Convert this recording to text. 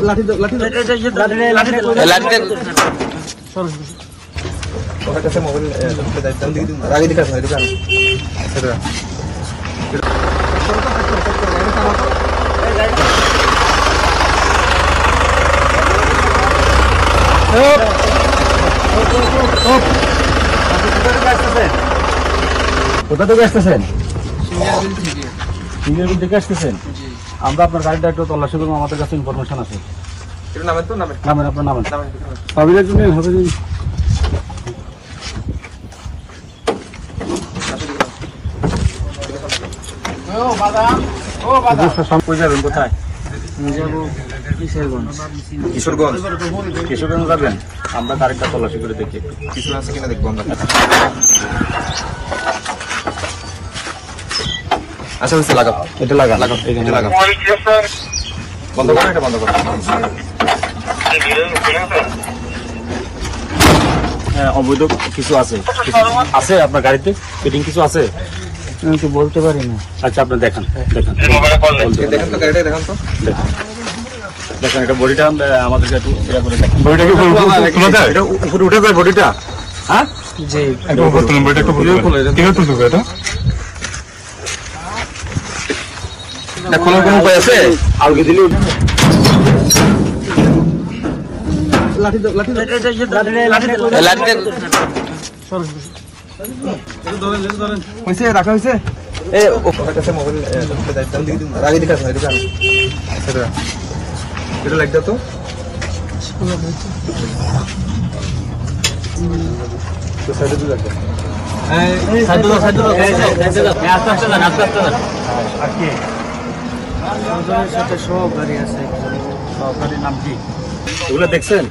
লাঠি ওর কাছে মোবাইল রাখি দিকে আছে এদিকে এটা কোথা থেকে আসতেছেন? সিঙ্গারবিল থেকে আসতেছেন? আমরা আপনার গাড়িটা একটু তল্লাশি করবো, আমাদের কাছে ইনফরমেশন আছে। নামেন, আপনার নামেন। হাবিলের জন্য কোথায় কিশোরগঞ্জ যাবেন? আমরা গাড়িটা তল্লাশি করে দেখি কিছু আছে কিনা দেখবো আমরা। আচ্ছা হচ্ছে লাগাও, এটা লাগাও এটা লাগাও, বন্ধ করো, এটা বন্ধ করো। হ্যাঁ, অবৈধ কিছু আছে আপনার গাড়িতে, ফিটিং কিছু আছে? আমি তো বলতে পারি না। আচ্ছা আপনি দেখান দেখেন তো গাড়িটা, দেখান তো, দেখেন এটা বডিটা আমাদেরকে একটু ইয়া করে দেখেন। বডিটা কি এটা উপরে উঠে যায় বডিটা? হ্যাঁ জি, এটা উপরে তুলুন, বডিটা একটু খুলে দেন। ঠিক আছে, তুলুন এটা। না খোলার কোনো উপায় আছে? আলগে দিলে হয়েছে, রাখা হয়েছে। এটা লাগবে তো সব গাড়ি আছে। সব গাড়ির নাম কি এগুলো দেখছেন?